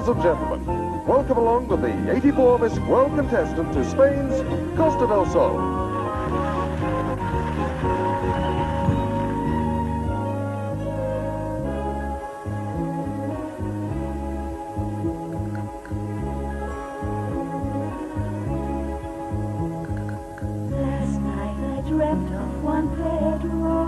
Ladies and gentlemen, welcome along with the 84 Miss World contestant to Spain's Costa del Sol. Last night I dreamt of one Pedro,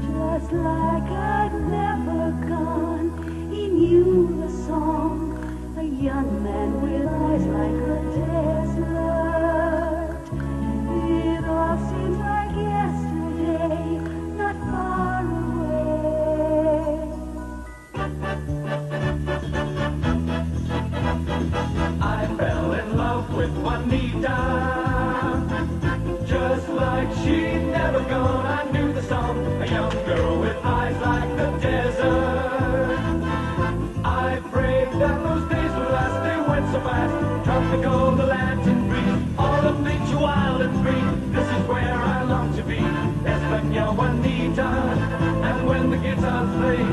just like I'd never gone. He knew the song, a young man with eyes like a desert. It all seems like yesterday, not far away. I fell in love with Juanita, just like she'd never gone. I knew the song, a young girl with eyes like the desert. I prayed that those days would last, they went so fast. Tropical, the Latin breeze, all of nature wild and free. This is where I long to be, España, Juanita. And when the guitars play,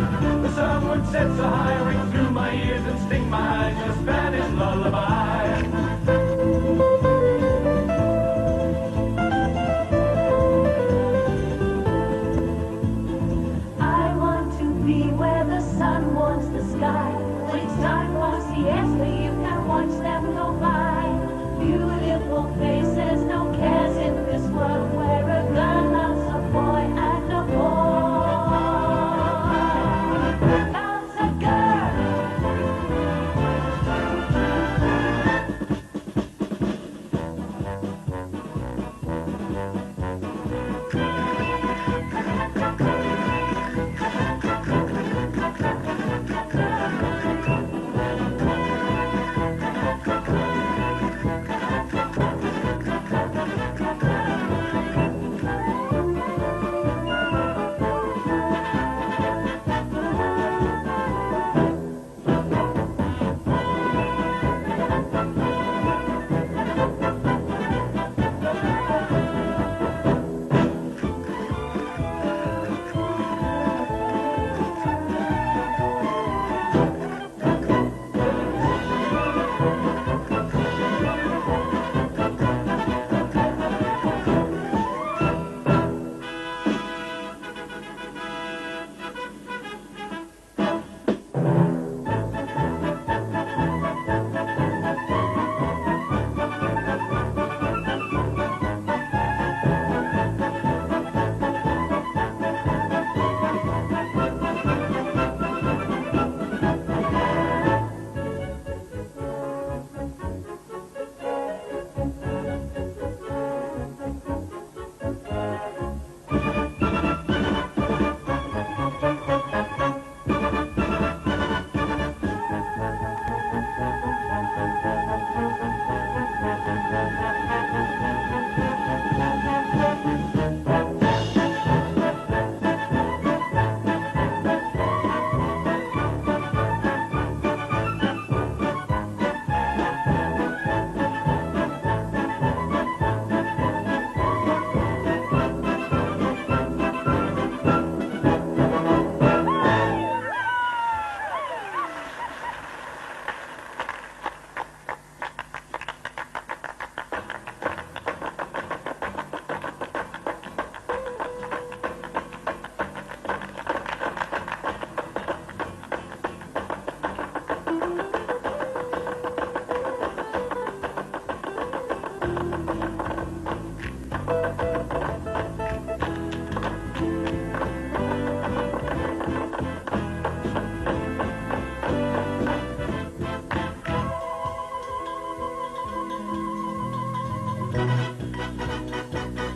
the sun would set so high, ring through my ears and sting my eyes, a Spanish lullaby. I want to be where the sun warms the sky. When it's time for siesta, you can watch them go by. Beautiful faces, no cares in this world, where a girl loves a boy and a boy loves a girl.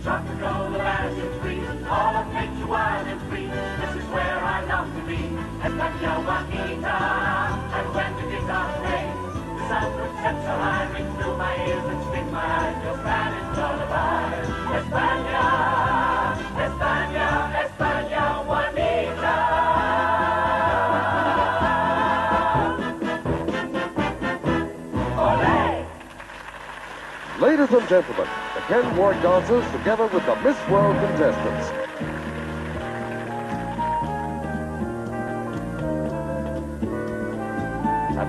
Tropical, the Latin breeze, all of nature wild and free. This is where I long to be, España, Juanita. And when the guitar plays, the sound would set so high, ring through my ears and sting my eyes, your Spanish lullaby. España, España, España, Juanita. Olé! Ladies and gentlemen, the Ken Ward dancers together with the Miss World contestants.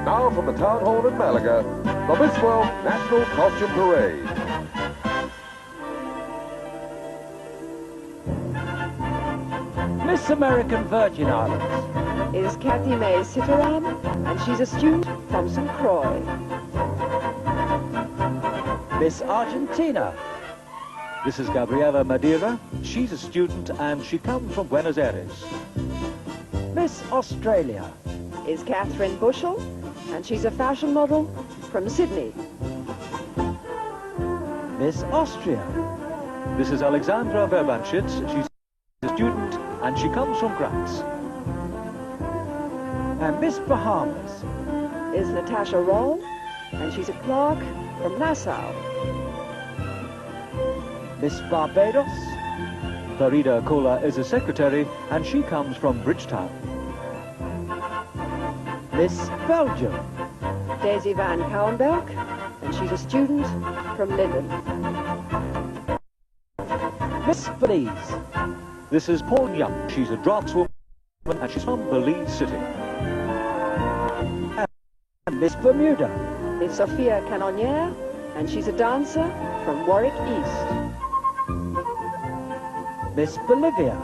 And now from the Town Hall in Malaga, the Miss World National Costume Parade. Miss American Virgin Islands is Kathy May Sitaram, and she's a student from St. Croix. Miss Argentina. This is Gabriela Madeira. She's a student and she comes from Buenos Aires. Miss Australia is Catherine Bushell, and she's a fashion model from Sydney. Miss Austria. This is Alexandra Verbanschitz. She's a student and she comes from Graz. And Miss Bahamas is Natasha Roll, and she's a clerk from Nassau. Miss Barbados. Farida Kola is a secretary and she comes from Bridgetown. Miss Belgium. Daisy van Kouwenberg, and she's a student from Linden. Miss Belize. This is Paul Young. She's a draftswoman and she's from Belize City. And Miss Bermuda is Sophia Canonier, and she's a dancer from Warwick East. Miss Bolivia.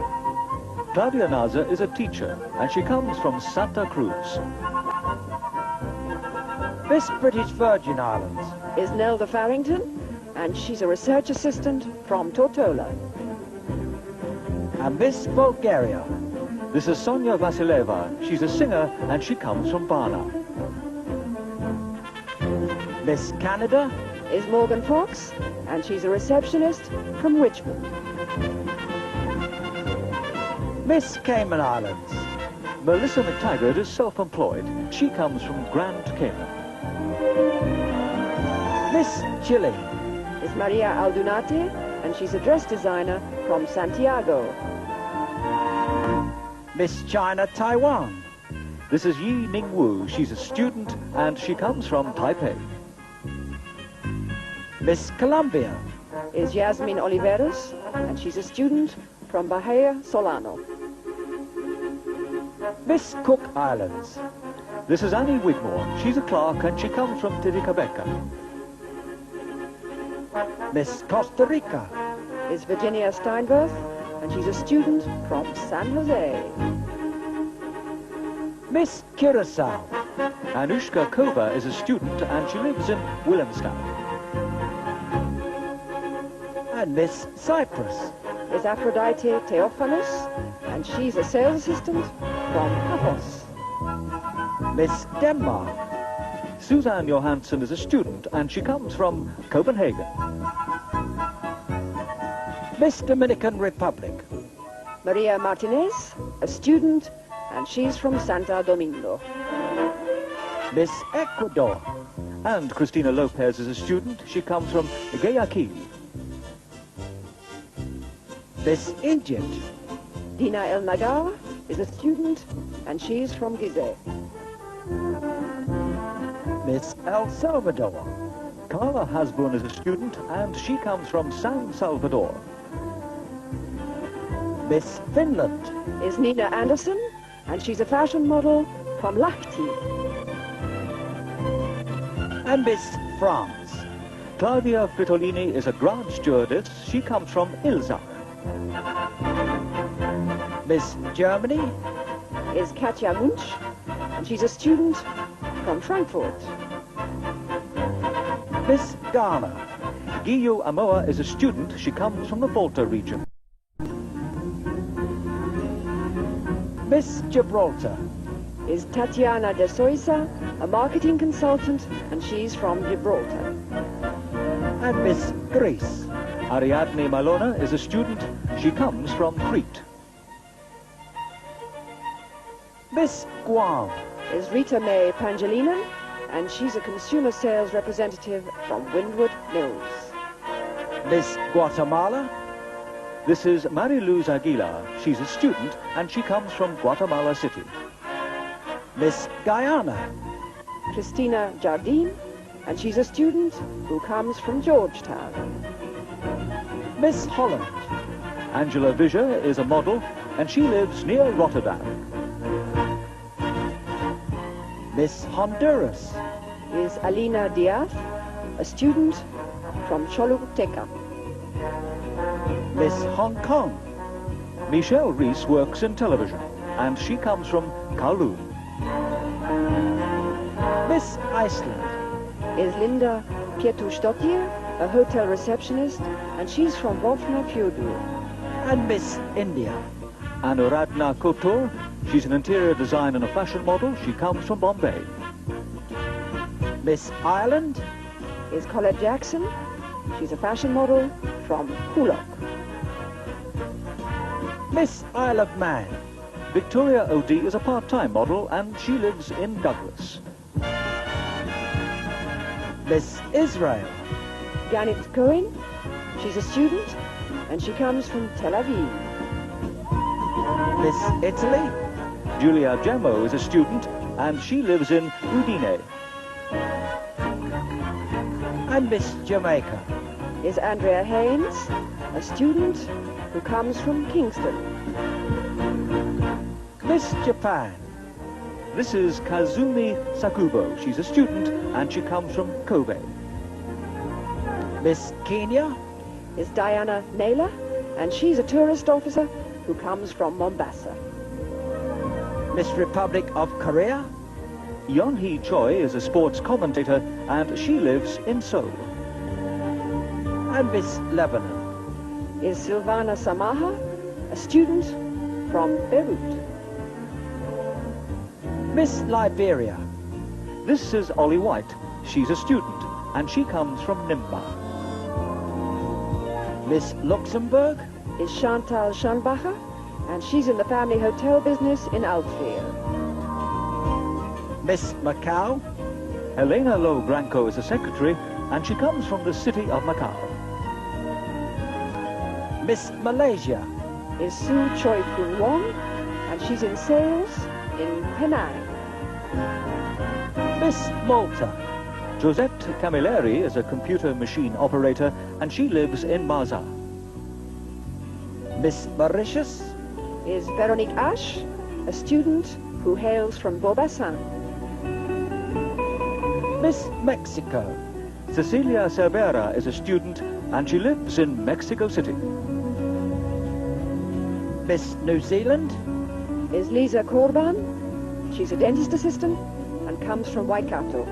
Claudia Naza is a teacher and she comes from Santa Cruz. Miss British Virgin Islands is Nelda Farrington, and she's a research assistant from Tortola. And Miss Bulgaria. This is Sonia Vasileva. She's a singer and she comes from Varna. Miss Canada is Morgan Fox, and she's a receptionist from Richmond. Miss Cayman Islands. Melissa McTaggart is self-employed. She comes from Grand Cayman. Miss Chile is Maria Aldunate, and she's a dress designer from Santiago. Miss China Taiwan. This is Yi Ning Wu. She's a student and she comes from Taipei. Miss Colombia is Yasmin Oliveros, and she's a student from Bahia Solano. Miss Cook Islands. This is Annie Wigmore. She's a clerk and she comes from Titicaca. Miss Costa Rica is Virginia Steinberth, and she's a student from San Jose. Miss Curacao. Anushka Kova is a student and she lives in Willemstad. And Miss Cyprus is Aphrodite Theophanis, and she's a sales assistant from Paphos. Miss Denmark. Suzanne Johansson is a student and she comes from Copenhagen. Miss Dominican Republic. Maria Martinez, a student, and she's from Santo Domingo. Miss Ecuador. And Cristina Lopez is a student. She comes from Guayaquil. Miss Egypt. Dina El Nagar is a student, and she's from Gizeh. Miss El Salvador. Carla Hasbun is a student and she comes from San Salvador. Miss Finland is Nina Anderson, and she's a fashion model from Lahti. And Miss France. Claudia Fritolini is a Grand Stewardess. She comes from Ilzach. Miss Germany is Katja Munch, and she's a student from Frankfurt. Miss Ghana. Giyu Amoa is a student. She comes from the Volta region. Miss Gibraltar is Tatiana de Soisa, a marketing consultant, and she's from Gibraltar. And Miss Greece. Ariadne Malona is a student. She comes from Crete. Miss Guam is Rita May Pangelinan, and she's a consumer sales representative from Windward Mills. Miss Guatemala. This is Mariluz Aguilar. She's a student and she comes from Guatemala City. Miss Guyana. Christina Jardine, and she's a student who comes from Georgetown. Miss Holland. Angela Vischer is a model and she lives near Rotterdam. Miss Honduras. Is Alina Diaz, a student from Choluteca. Miss Hong Kong. Michelle Reese works in television, and she comes from Kowloon. Miss Iceland. Is Linda Pietusdottir, a hotel receptionist, and she's from Vopnafjordur. And Miss India. Anuradha Kotur. She's an interior design and a fashion model. She comes from Bombay. Miss Ireland. Is Colette Jackson. She's a fashion model from Coolock. Miss Isle of Man. Victoria O'D is a part-time model, and she lives in Douglas. Miss Israel. Ganit Cohen. She's a student, and she comes from Tel Aviv. Miss Italy. Julia Gemmo is a student, and she lives in Udine. And Miss Jamaica. Is Andrea Haynes, a student who comes from Kingston. Miss Japan. This is Kazumi Sakubo. She's a student, and she comes from Kobe. Miss Kenya. Is Diana Naylor, and she's a tourist officer who comes from Mombasa. Miss Republic of Korea. Yeon-hee Choi is a sports commentator, and she lives in Seoul. And Miss Lebanon. Is Silvana Samaha, a student from Beirut. Miss Liberia. This is Ollie White. She's a student, and she comes from Nimba. Miss Luxembourg. Is Chantal Schanbacher, and she's in the family hotel business in Outfield. Miss Macau. Helena Lowe Branco is a secretary, and she comes from the city of Macau. Miss Malaysia. Is Sue Choi Kun Wong, and she's in sales in Penang. Miss Malta. Josette Camilleri is a computer machine operator, and she lives in Marza. Miss Mauritius. Is Veronique Ash, a student who hails from Beaubassin. Miss Mexico. Cecilia Cervera is a student, and she lives in Mexico City. Miss New Zealand. Is Lisa Corban. She's a dentist assistant and comes from Waikato.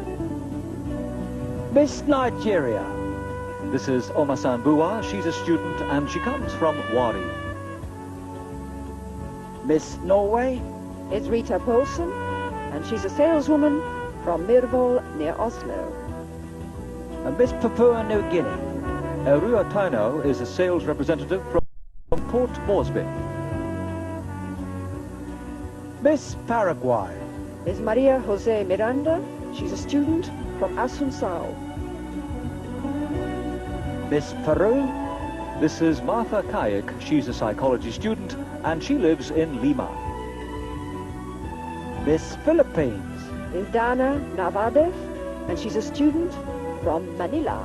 Miss Nigeria. This is Omasan Bua. She's a student, and she comes from Wari. Miss Norway. Is Rita Paulson, and she's a saleswoman from Mirvoll near Oslo. And Miss Papua New Guinea. Erua Taino is a sales representative from Port Moresby. Miss Paraguay. Is Maria Jose Miranda. She's a student from Asuncion. Miss Peru. This is Martha Kayak. She's a psychology student, and she lives in Lima. Miss Philippines. Is Dana Navadev, and she's a student from Manila.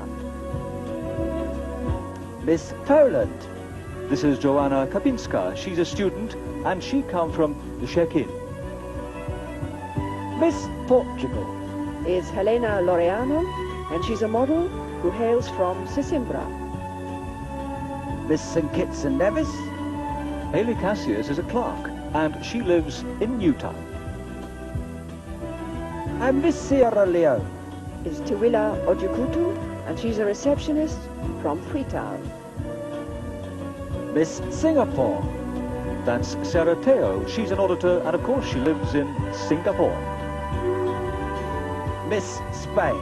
Miss Poland. This is Joanna Kapinska. She's a student, and she comes from Szczecin. Miss Portugal. Is Helena Laureano, and she's a model who hails from Sesimbra. Miss St. Kitts and Nevis. Haley Cassius is a clerk, and she lives in Newtown. And Miss Sierra Leone. Is Tuwila Ojukutu, and she's a receptionist from Freetown. Miss Singapore. That's Sarah Teo. She's an auditor, and of course she lives in Singapore. Miss Spain.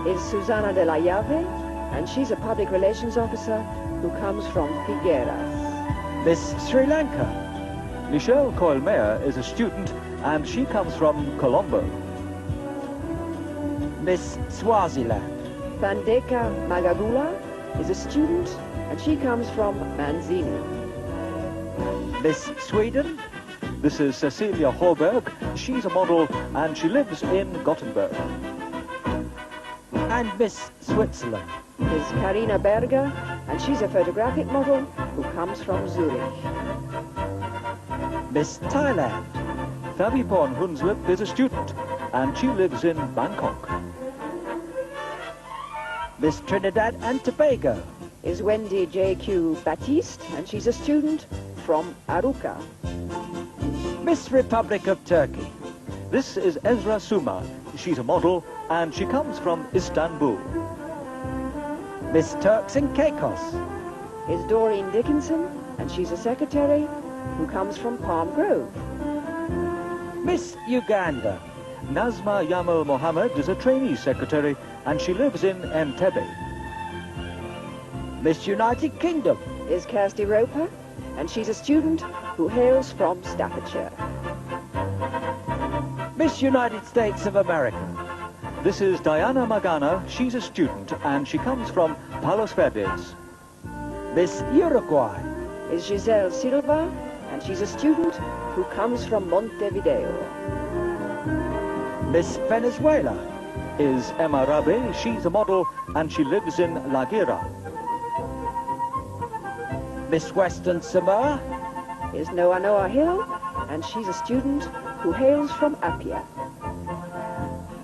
Is Susana de la Llave, and she's a public relations officer who comes from Figueras. Miss Sri Lanka. Michelle Coyle-Mayer is a student, and she comes from Colombo. Miss Swaziland. Thandeka Magagula is a student, and she comes from Manzini. Miss Sweden. This is Cecilia Horberg. She's a model, and she lives in Gothenburg. And Miss Switzerland. Is Karina Berger, and she's a photographic model who comes from Zurich. Miss Thailand. Thavipon Hunslip is a student, and she lives in Bangkok. Miss Trinidad and Tobago is Wendy J.Q. Baptiste, and she's a student from Aruca. Miss Republic of Turkey. This is Ezra Suma. She's a model, and she comes from Istanbul. Miss Turks and Caicos is Doreen Dickinson, and she's a secretary who comes from Palm Grove. Miss Uganda. Nazma Yamal Mohammed is a trainee secretary, and she lives in Entebbe. Miss United Kingdom is Kirsty Roper, and she's a student who hails from Staffordshire. Miss United States of America. This is Diana Magana. She's a student, and she comes from Palos Verdes. Miss Uruguay is Giselle Silva, and she's a student who comes from Montevideo. Miss Venezuela is Emma Rabe. She's a model, and she lives in La Guira. Miss Western Samoa is Noah Hill, and she's a student who hails from Apia.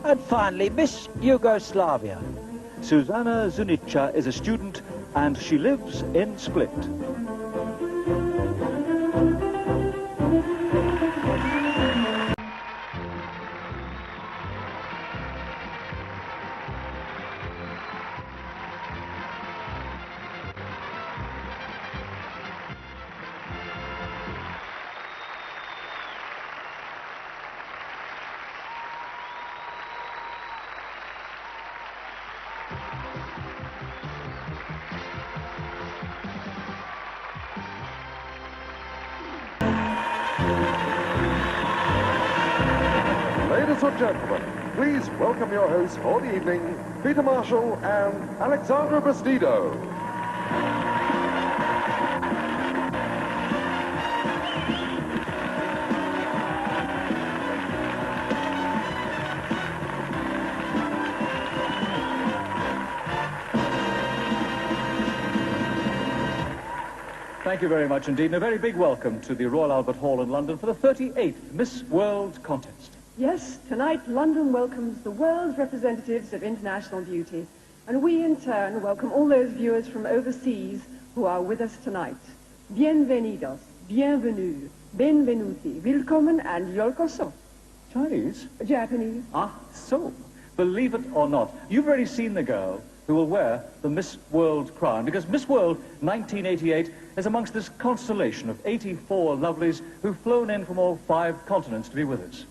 And finally, Miss Yugoslavia. Susanna Zunica is a student, and she lives in Split. Ladies and gentlemen, please welcome your hosts for the evening, Peter Marshall and Alexandra Bastido. Thank you very much indeed, and a very big welcome to the Royal Albert Hall in London for the 38th Miss World contest. Yes, tonight London welcomes the world's representatives of international beauty, and we in turn welcome all those viewers from overseas who are with us tonight. Bienvenidos, bienvenue, benvenuti, willkommen, and yorkoso. Chinese? Japanese. Ah, so, believe it or not, you've already seen the girl who will wear the Miss World crown, because Miss World 1988 is amongst this constellation of 84 lovelies who've flown in from all 5 continents to be with us.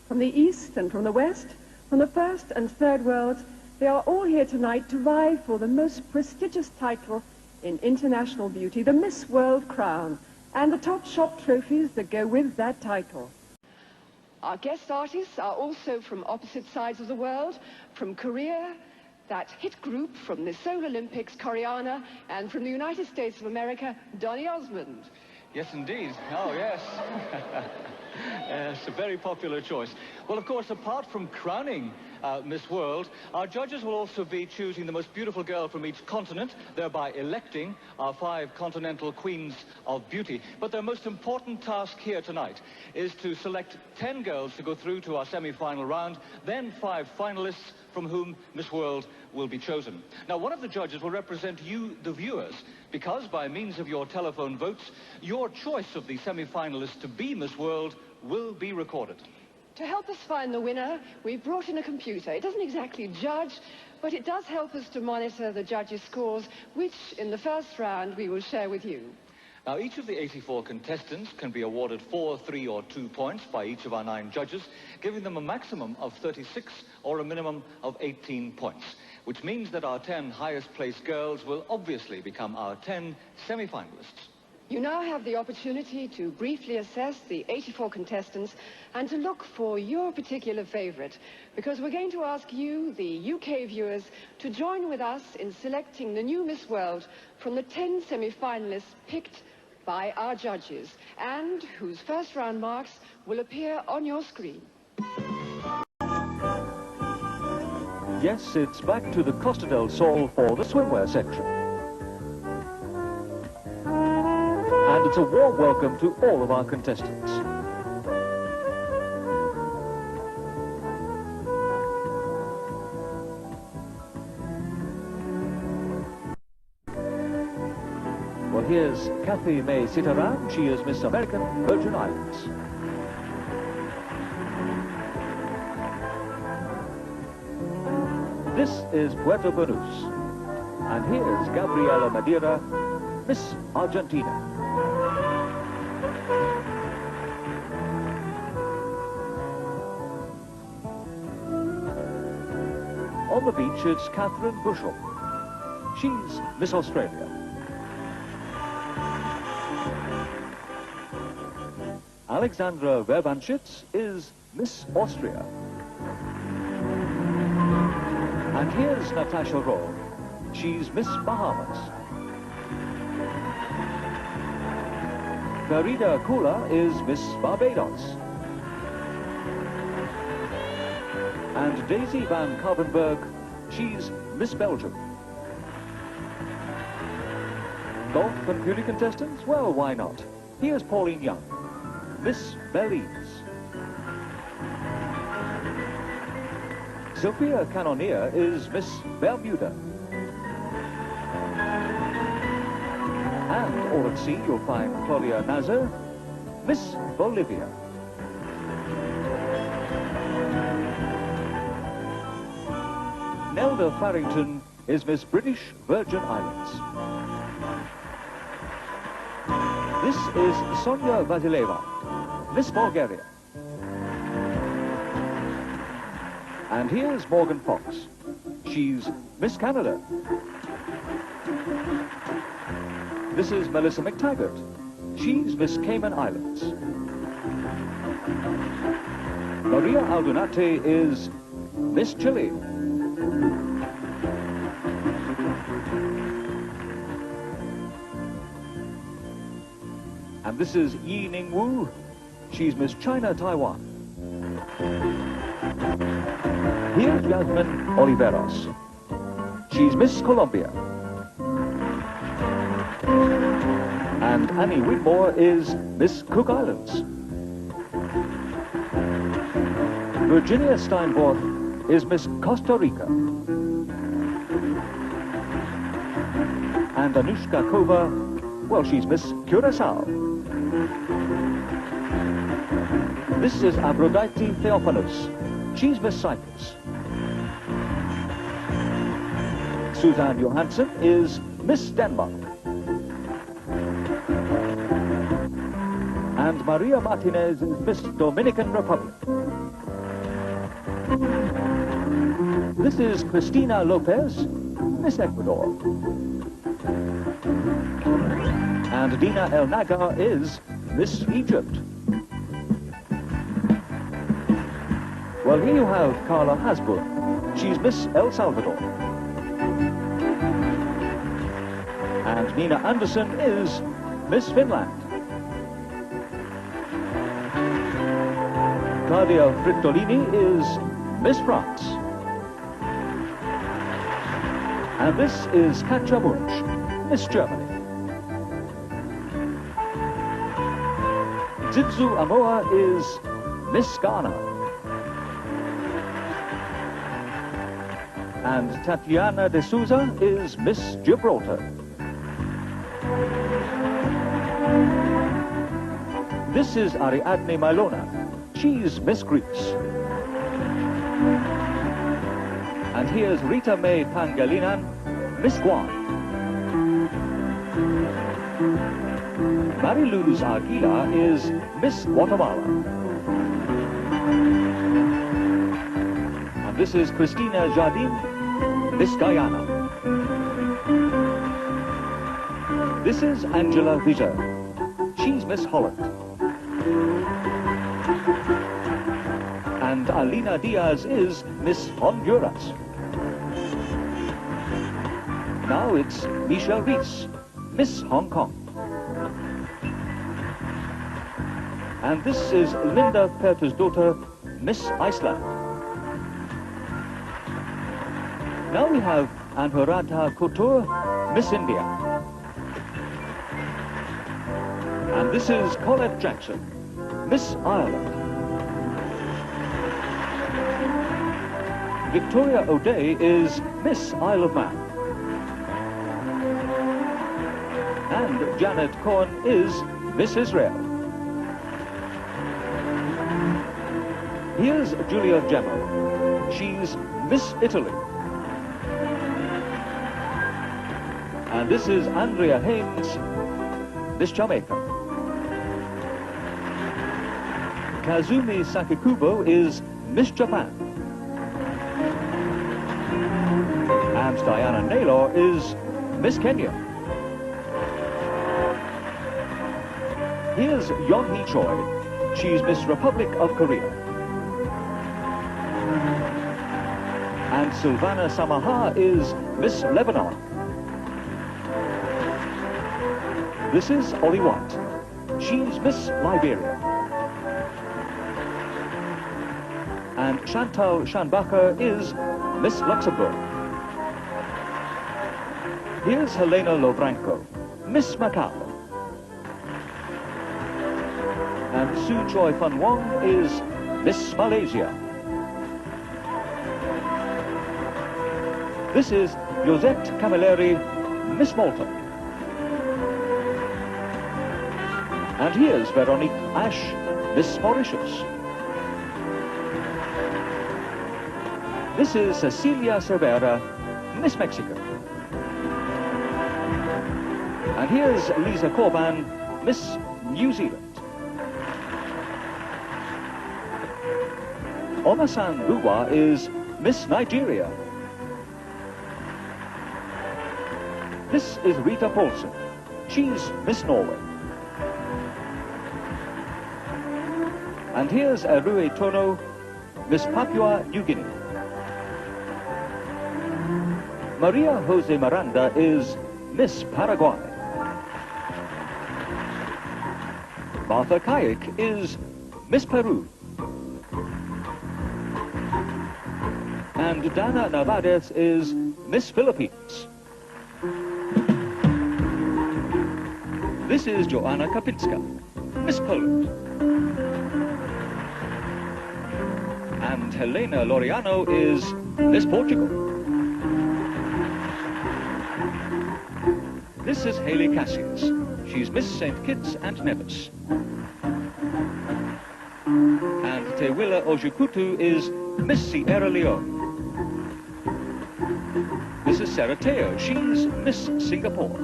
From the East and from the West, from the First and Third Worlds, they are all here tonight to vie for the most prestigious title in international beauty, the Miss World crown, and the top shop trophies that go with that title. Our guest artists are also from opposite sides of the world, from Korea, that hit group from the Seoul Olympics, Koreana, and from the United States of America, Donny Osmond. Yes, indeed. Oh, yes. It's a very popular choice. Well, of course, apart from crowning Miss World, our judges will also be choosing the most beautiful girl from each continent, thereby electing our 5 continental queens of beauty. But their most important task here tonight is to select 10 girls to go through to our semi-final round, then 5 finalists from whom Miss World will be chosen. Now, one of the judges will represent you, the viewers, because by means of your telephone votes, your choice of the semi-finalists to be Miss World will be recorded. To help us find the winner, we've brought in a computer. It doesn't exactly judge, but it does help us to monitor the judges' scores, which in the first round we will share with you. Now, each of the 84 contestants can be awarded 4, 3, or 2 points by each of our 9 judges, giving them a maximum of 36 or a minimum of 18 points, which means that our 10 highest-placed girls will obviously become our 10 semi-finalists. You now have the opportunity to briefly assess the 84 contestants and to look for your particular favorite, because we're going to ask you, the UK viewers, to join with us in selecting the new Miss World from the 10 semi-finalists picked by our judges, and whose first round marks will appear on your screen. Yes, it's back to the Costa del Sol for the swimwear section. And it's a warm welcome to all of our contestants. here's Kathy May Sitaram. She is Miss American Virgin Islands. This is Puerto Banús. And here's Gabriela Madeira, Miss Argentina. On the beach, it's Catherine Bushell. She's Miss Australia. Alexandra Verbanschitz is Miss Austria. And here's Natasha Rowe. She's Miss Bahamas. Farida Kula is Miss Barbados. And Daisy van Carpenberg, she's Miss Belgium. Golf and beauty contestants? Well, why not? Here's Pauline Young, Miss Belize. Sophia Canonier is Miss Bermuda. And all at sea, you'll find Claudia Nazar, Miss Bolivia. Nelda Farrington is Miss British Virgin Islands. This is Sonia Vasileva, Miss Bulgaria. And here's Morgan Fox. She's Miss Canada. This is Melissa McTaggart. She's Miss Cayman Islands. Maria Aldunate is Miss Chile. And this is Yi Ning Wu. She's Miss China Taiwan. Here's Yasmin Oliveros. She's Miss Colombia. And Annie Whitmore is Miss Cook Islands. Virginia Steinborth is Miss Costa Rica. And Anushka Kova, well, she's Miss Curacao. This is Aphrodite Theophanos. She's Miss Cyprus. Suzanne Johansson is Miss Denmark. And Maria Martinez is Miss Dominican Republic. This is Cristina Lopez, Miss Ecuador. And Dina El Naga is Miss Egypt. Well, here you have Carla Hasbun. She's Miss El Salvador. And Nina Anderson is Miss Finland. Claudia Frittolini is Miss France. And this is Katja Munch, Miss Germany. Zidzu Amoa is Miss Ghana. And Tatiana de Souza is Miss Gibraltar. This is Ariadne Milona. She's Miss Greece. And here's Rita May Pangilinan, Miss Guam. Mariluz Aguila is Miss Guatemala. And this is Christina Jardim, Miss Guyana. This is Angela Visser. She's Miss Holland. And Alina Diaz is Miss Honduras. Now it's Michelle Reese, Miss Hong Kong. And this is Linda Perter's daughter, Miss Iceland. Now we have Anurata Couture, Miss India. And this is Colette Jackson, Miss Ireland. Victoria O'Day is Miss Isle of Man. And Janet Cohen is Miss Israel. Here's Julia Gemmo. She's Miss Italy. And this is Andrea Haynes, Miss Jamaica. Kazumi Sakikubo is Miss Japan. And Diana Naylor is Miss Kenya. Here's Yeon-hee Choi. She's Miss Republic of Korea. And Silvana Samaha is Miss Lebanon. This is Ollie Watt. She's Miss Liberia. And Chantal Schanbacher is Miss Luxembourg. Here's Helena Lobranco, Miss Macau. And Sue Choi Fun Wong is Miss Malaysia. This is Josette Camilleri, Miss Malta. And here's Veronique Ash, Miss Mauritius. This is Cecilia Cervera, Miss Mexico. And here's Lisa Corban, Miss New Zealand. Omasan Buwa is Miss Nigeria. This is Rita Paulson. She's Miss Norway. And here's Arue Tono, Miss Papua New Guinea. Maria Jose Miranda is Miss Paraguay. Martha Kayak is Miss Peru. And Dana Navades is Miss Philippines. This is Joanna Kapinska, Miss Poland. And Helena Laureano is Miss Portugal. This is Hayley Cassius. She's Miss St. Kitts and Nevis. And Tewila Ojukutu is Miss Sierra Leone. This is Sarah Teo. She's Miss Singapore.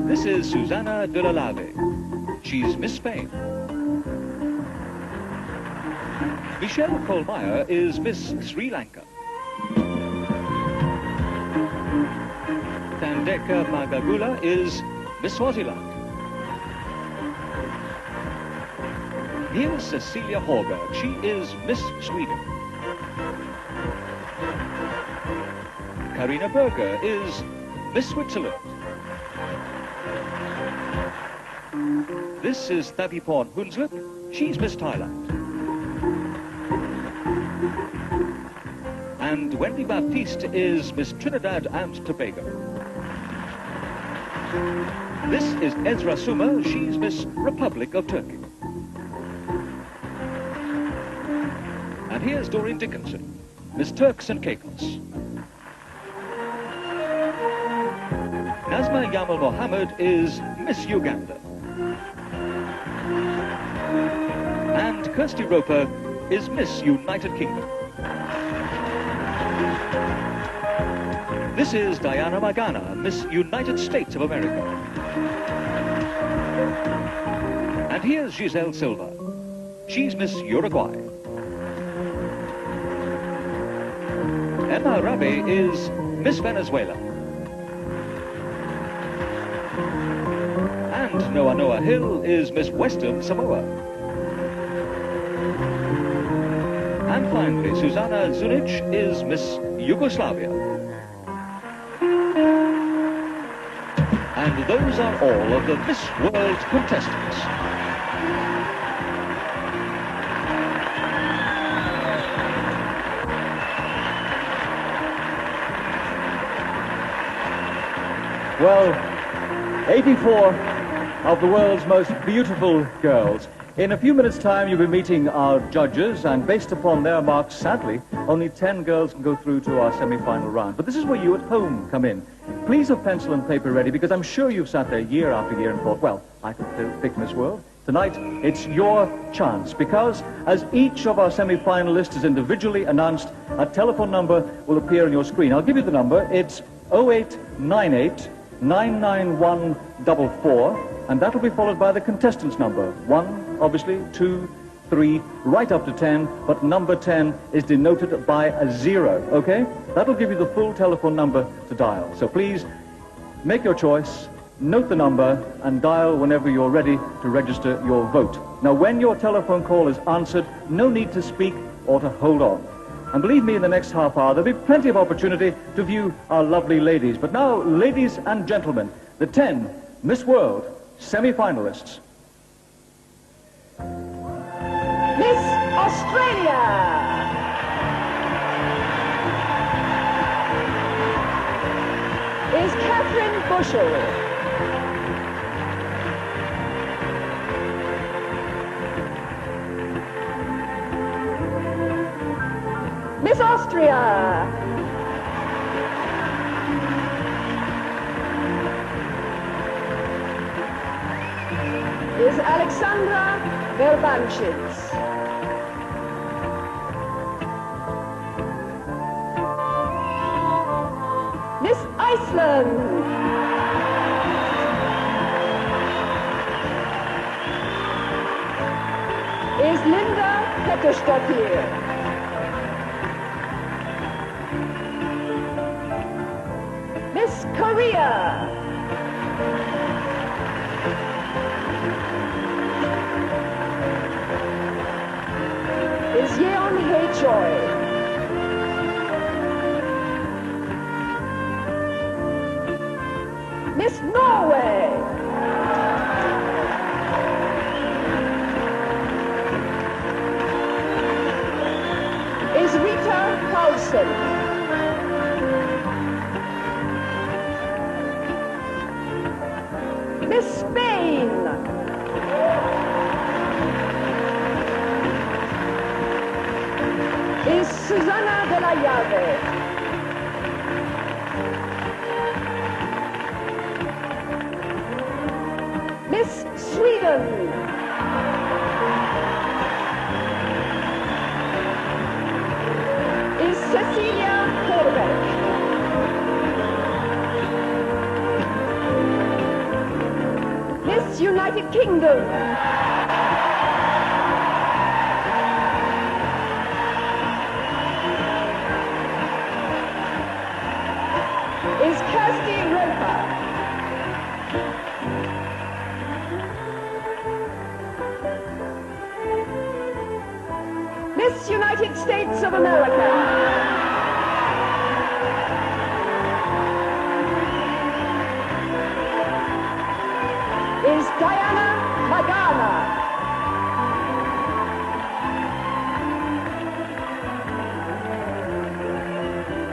This is Susana de la Lave. She's Miss Spain. Michelle Kohlmeyer is Miss Sri Lanka. Tandeka Magagula is Miss Swaziland. Here's Cecilia Horberg. She is Miss Sweden. Karina Berger is Miss Switzerland. This is Thabiporn Hunslip. She's Miss Thailand. And Wendy Baptiste is Miss Trinidad and Tobago. This is Ezra Suma. She's Miss Republic of Turkey. And here's Doreen Dickinson, Miss Turks and Caicos. Nazma Yamal Mohammed is Miss Uganda. And Kirsty Roper is Miss United Kingdom. This is Diana Magana, Miss United States of America. And here's Giselle Silva. She's Miss Uruguay. Emma Rabe is Miss Venezuela. And Noah Hill is Miss Western Samoa. And finally, Susanna Zunic is Miss Yugoslavia. And those are all of the Miss World contestants. Well, 84 of the world's most beautiful girls In a few minutes' time, you'll be meeting our judges, and based upon their marks, sadly, only 10 girls can go through to our semi-final round. But this is where you at home come in. Please have pencil and paper ready, because I'm sure you've sat there year after year and thought, well, I could pick Miss World. Tonight, it's your chance, because as each of our semi-finalists is individually announced, a telephone number will appear on your screen. I'll give you the number. It's 0898 991 44, and that will be followed by the contestant's number. 1, obviously, 2, 3, right up to 10, but number 10 is denoted by a 0, okay? That'll give you the full telephone number to dial. So please, make your choice, note the number, and dial whenever you're ready to register your vote. Now, when your telephone call is answered, no need to speak or to hold on. And believe me, in the next half hour, there'll be plenty of opportunity to view our lovely ladies. But now, ladies and gentlemen, the 10 Miss World semi-finalists. Miss Australia. Is Catherine Bushell. Miss Austria. Is Alexandra Verbanchitz. Miss Iceland. Is Linda Petterstadthier. Miss Korea. Is Yeon Hae Choi. Miss Norway. Is Rita Paulsen. Miss Spain. Is Susana de la Llave. Miss Sweden. Is Cecilia Korbeck. Miss United Kingdom. Is Kirsty Roper. Miss United States of America. Is Diana Magana.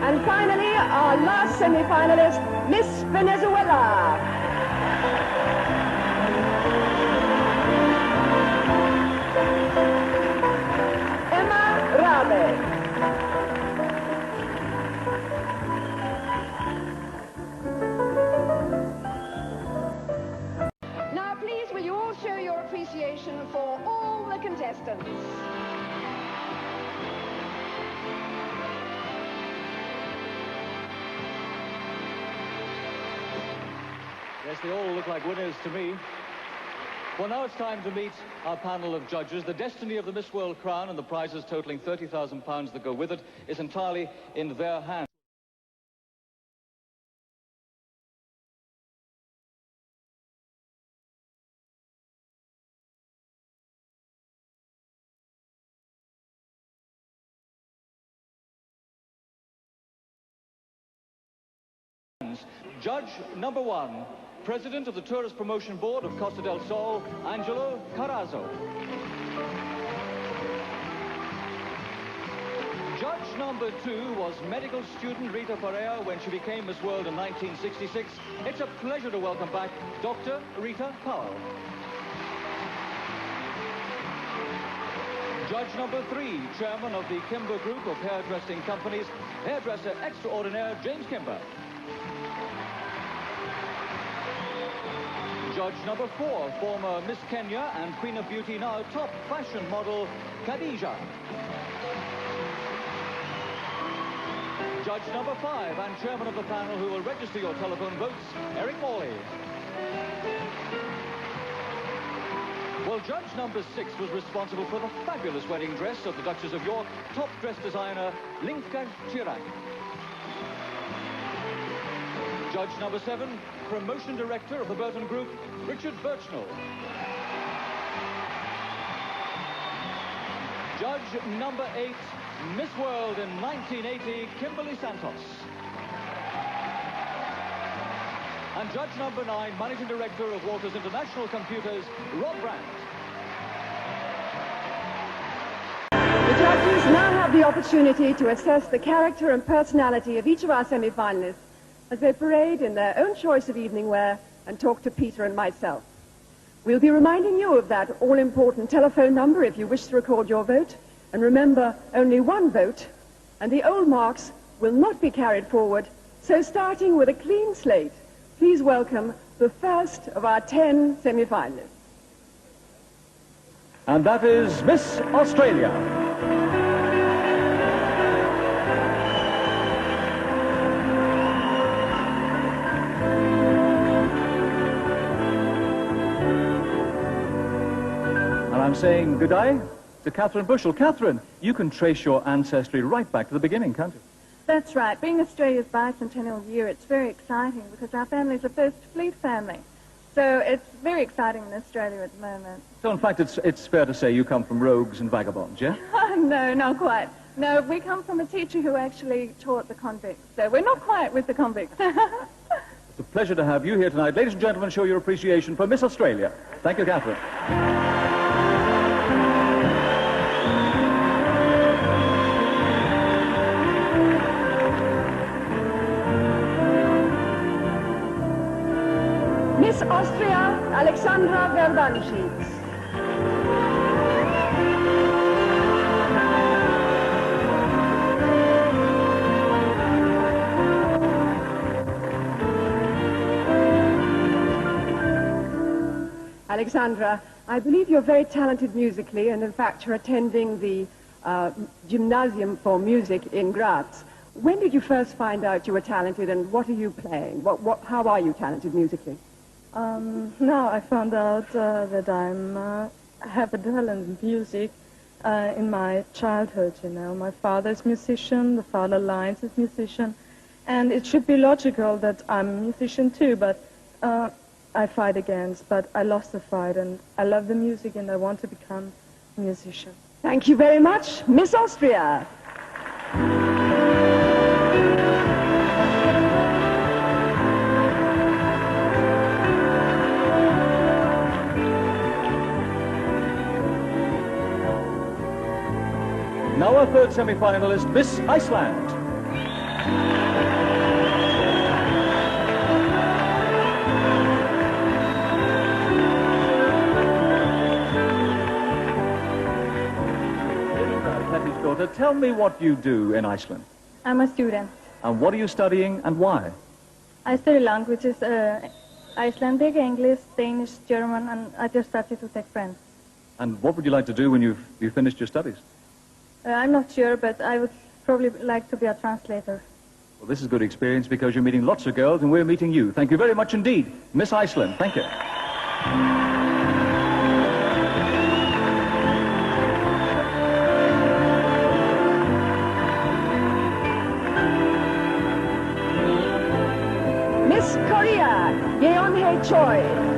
And finally, our last semi-finalist, Miss Venezuela. Emma Rabe. Now, please, will you all show your appreciation for all the contestants? Yes, they all look like winners to me. Well, now it's time to meet our panel of judges. The destiny of the Miss World crown and the prizes totaling £30,000 that go with it is entirely in their hands. Judge number 1, President of the Tourist Promotion Board of Costa del Sol, Angelo Carazo. Judge number 2 was medical student Rita Perea when she became Miss World in 1966. It's a pleasure to welcome back Dr. Rita Powell. Judge number 3, chairman of the Kimber Group of hairdressing companies, hairdresser extraordinaire James Kimber. Judge number 4, former Miss Kenya and Queen of Beauty, now top fashion model, Khadija. Judge number 5 and chairman of the panel who will register your telephone votes, Eric Morley. Well, judge number 6 was responsible for the fabulous wedding dress of the Duchess of York, top dress designer, Linka Chirac. Judge number 7, promotion director of the Burton Group, Richard Birchnell. Judge number 8, Miss World in 1980, Kimberly Santos. And judge number 9, managing director of Walters International Computers, Rob Brandt. The judges now have the opportunity to assess the character and personality of each of our semi-finalists as they parade in their own choice of evening wear and talk to Peter and myself. We'll be reminding you of that all-important telephone number if you wish to record your vote. And remember, only one vote, and the old marks will not be carried forward. So starting with a clean slate, please welcome the first of our 10 semi-finalists. And that is Miss Australia. And I'm saying good day to Catherine Bushell. Catherine, you can trace your ancestry right back to the beginning, can't you? That's right. Being Australia's bicentennial year, it's very exciting because our family is the first fleet family. So it's very exciting in Australia at the moment. So, in fact, it's fair to say you come from rogues and vagabonds, yeah? No, not quite. No, we come from a teacher who actually taught the convicts. So we're not quite with the convicts. It's a pleasure to have you here tonight. Ladies and gentlemen, show your appreciation for Miss Australia. Thank you, Catherine. Miss Austria, Alexandra Verbanschitz. Alexandra, I believe you're very talented musically, and in fact you're attending the Gymnasium for Music in Graz. When did you first find out you were talented, and what are you playing? How are you talented musically? Now I found out that I have a talent in music in my childhood, you know. My father's a musician, the father Lyons is a musician, and it should be logical that I'm a musician too, but I fight against, but I lost the fight, and I love the music and I want to become a musician. Thank you very much, Miss Austria. Now our third semi-finalist, Miss Iceland. Petty's daughter, tell me what you do in Iceland. I'm a student. And what are you studying and why? I study languages, Icelandic, English, Danish, German, and I just started to take French. And what would you like to do when you've finished your studies? I'm not sure, but I would probably like to be a translator. Well, this is good experience because you're meeting lots of girls and we're meeting you. Thank you very much indeed, Miss Iceland. Thank you. Miss Korea, Yeonhae Choi.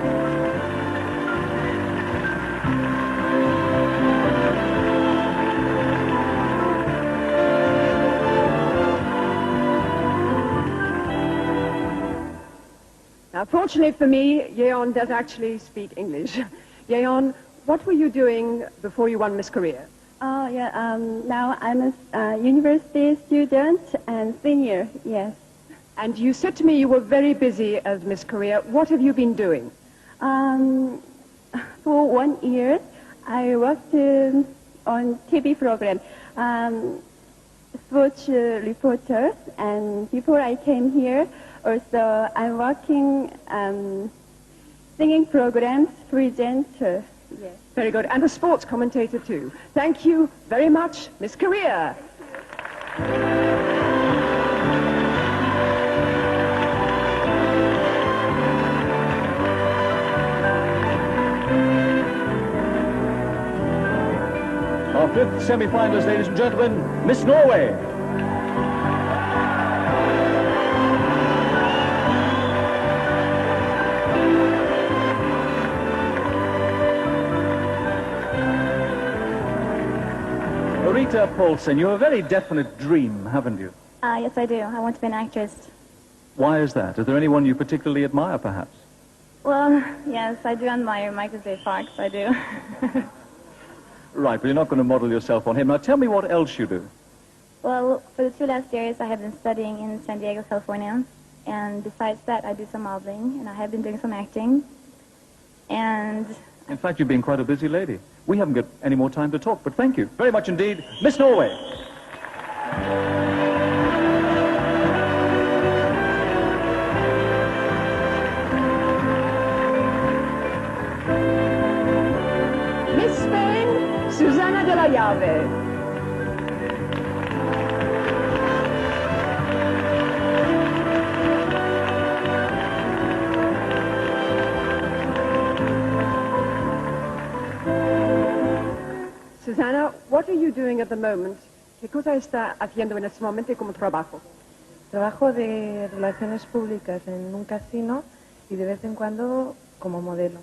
Now, fortunately for me, Yeon does actually speak English. Yeon, what were you doing before you won Miss Korea? Now I'm a university student and senior, yes. And you said to me you were very busy as Miss Korea. What have you been doing? For 1 year, I worked on TV program, sports reporter. And before I came here, also I'm working singing programs, presenter. Yes. Very good. And a sports commentator too. Thank you very much, Miss Korea. Our fifth semi-finalist, ladies and gentlemen, Miss Norway. Rita Paulsen, you have a very definite dream, haven't you? Yes, I do. I want to be an actress. Why is that? Is there anyone you particularly admire, perhaps? Well, yes, I do admire Michael J. Fox. I do. Right, but you're not going to model yourself on him. Now, tell me what else you do. Well, for the 2 last years, I have been studying in San Diego, California. And besides that, I do some modeling, and I have been doing some acting. And... In fact, you've been quite a busy lady. We haven't got any more time to talk, but thank you very much indeed, Miss Norway. Miss Spain, Susana de la Llave. Susana, what are you doing at the moment? ¿Qué cosa está haciendo en este momento como trabajo? Trabajo de relaciones públicas en un casino y de vez en cuando como modelo.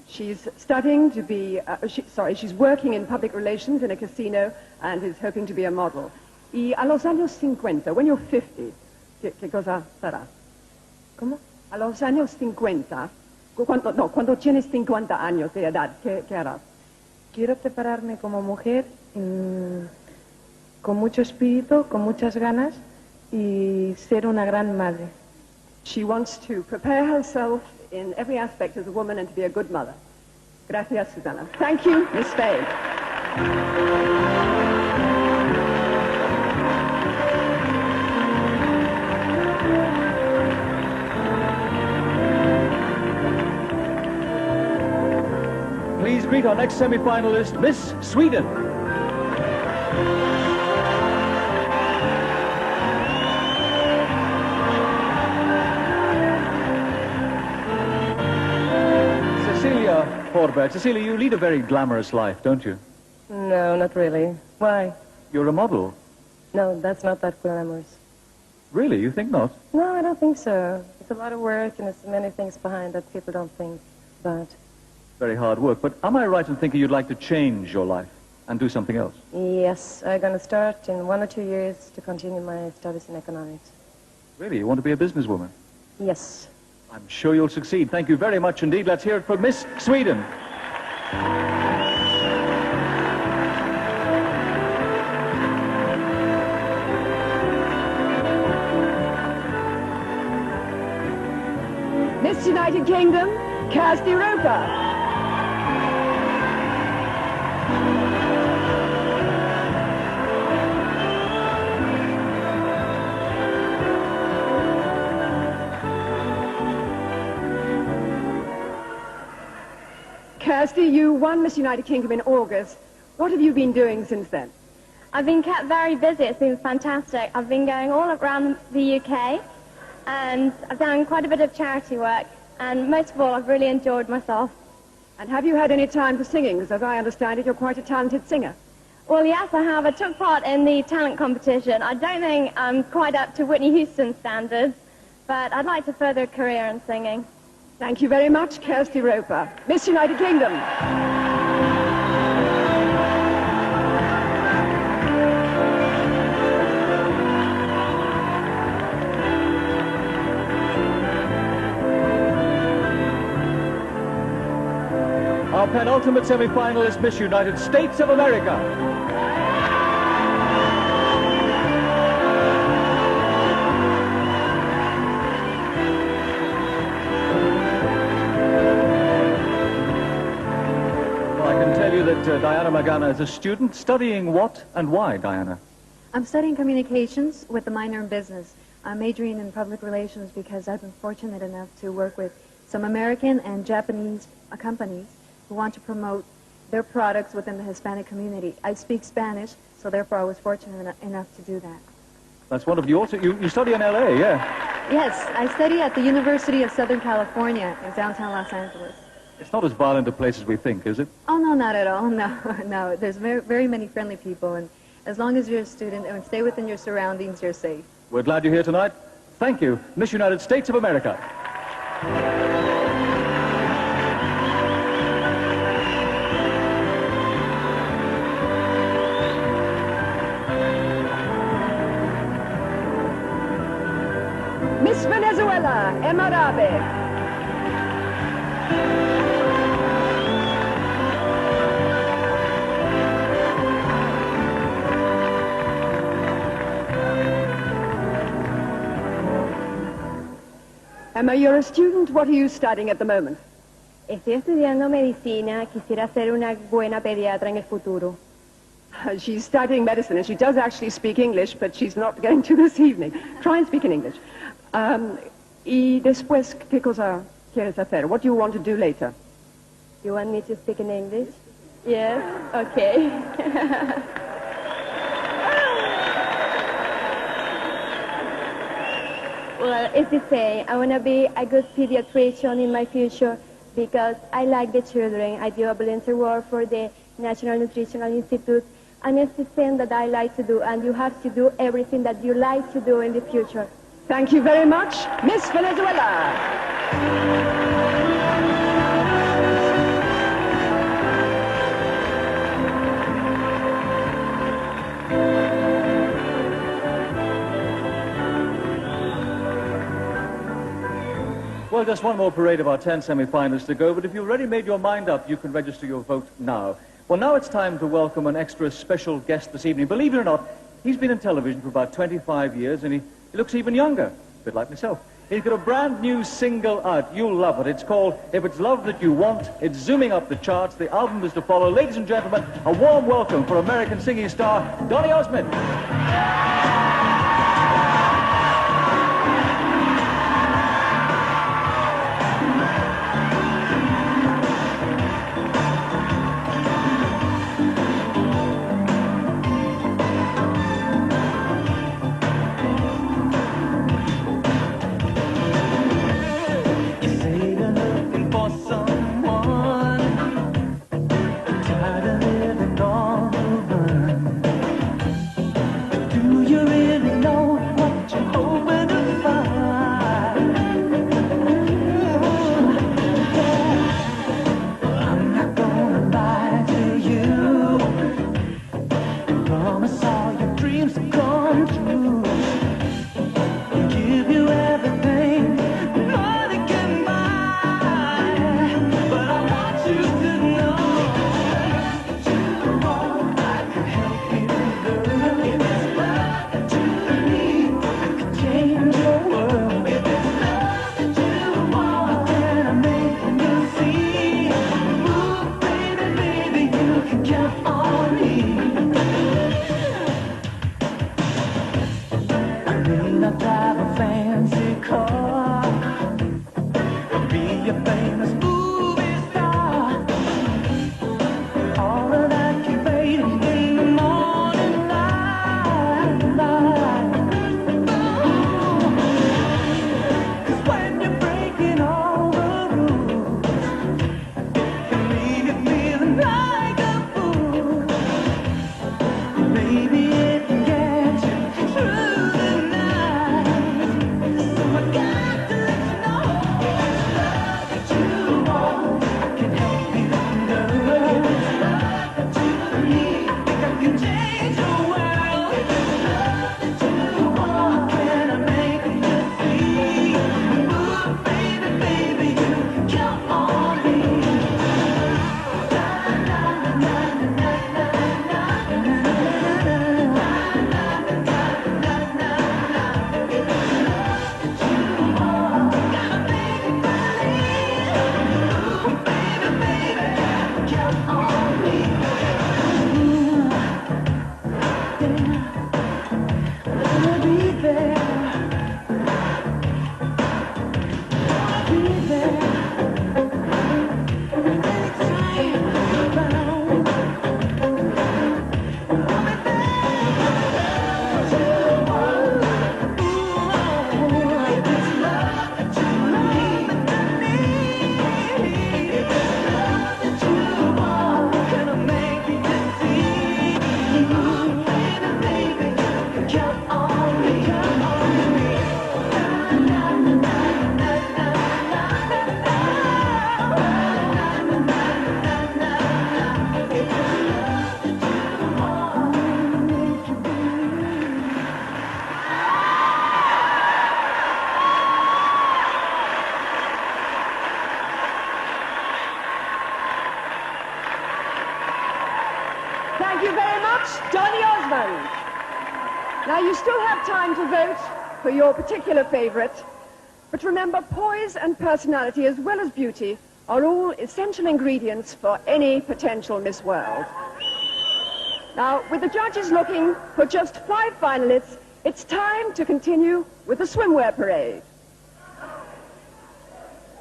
She's studying to be, she's working in public relations in a casino and is hoping to be a model. Y a los años 50, when you're 50, ¿qué cosa hará? ¿Cómo? A los años 50, cuando tienes 50 años de edad, ¿qué harás? Quiero prepararme como mujer con mucho espíritu, con muchas ganas y ser una gran madre. She wants to prepare herself in every aspect as a woman and to be a good mother. Gracias, Susana. Thank you, Miss Faye. Please greet our next semi-finalist, Miss Sweden. Cecilia Horberg. Cecilia, you lead a very glamorous life, don't you? No, not really. Why? You're a model. No, that's not that glamorous. Really? You think not? No, I don't think so. It's a lot of work and there's many things behind that people don't think about. Very hard work. But am I right in thinking you'd like to change your life and do something else? Yes, I'm going to start in 1 or 2 years to continue my studies in economics. Really? You want to be a businesswoman? Yes. I'm sure you'll succeed. Thank you very much indeed. Let's hear it for Miss Sweden. Miss United Kingdom, Kirsty Roper. Kirsty, you won Miss United Kingdom in August. What have you been doing since then? I've been kept very busy. It's been fantastic. I've been going all around the UK, and I've done quite a bit of charity work, and most of all, I've really enjoyed myself. And have you had any time for singing? Because as I understand it, you're quite a talented singer. Well, yes, I have. I took part in the talent competition. I don't think I'm quite up to Whitney Houston standards, but I'd like to further a career in singing. Thank you very much, Kirsty Roper. Miss United Kingdom. Our penultimate semi-finalist, Miss United States of America. that Diana Magana is a student studying what and why, Diana? I'm studying communications with a minor in business. I'm majoring in public relations because I've been fortunate enough to work with some American and Japanese companies who want to promote their products within the Hispanic community. I speak Spanish, so therefore I was fortunate enough to do that. That's wonderful. You study in L.A., yeah? Yes, I study at the University of Southern California in downtown Los Angeles. It's not as violent a place as we think, is it? Oh, no, not at all. No, no. There's very, very many friendly people, and as long as you're a student and stay within your surroundings, you're safe. We're glad you're here tonight. Thank you, Miss United States of America. Miss Venezuela, Emma Rabe. Emma, you're a student. What are you studying at the moment? Estoy estudiando medicina. Quisiera ser una buena pediatra en el futuro. She's studying medicine, and she does actually speak English, but she's not going to this evening. Try and speak in English. Y después, ¿qué cosa quieres hacer? What do you want to do later? You want me to speak in English? Yes? Okay. Well, it's the same. I want to be a good pediatrician in my future because I like the children. I do a volunteer work for the National Nutritional Institute, and it's the thing that I like to do, and you have to do everything that you like to do in the future. Thank you very much, Miss Venezuela. Well, just one more parade of our 10 semi-finalists to go, but if you've already made your mind up, you can register your vote now. Well, now it's time to welcome an extra special guest this evening. Believe it or not, he's been in television for about 25 years, and he looks even younger, a bit like myself. He's got a brand new single out. You'll love it. It's called If It's Love That You Want. It's zooming up the charts. The album is to follow. Ladies and gentlemen, a warm welcome for American singing star Donny Osmond. Thank you very much, Donny Osmond. Now, you still have time to vote for your particular favorite. But remember, poise and personality, as well as beauty, are all essential ingredients for any potential Miss World. Now, with the judges looking for just 5 finalists, it's time to continue with the swimwear parade.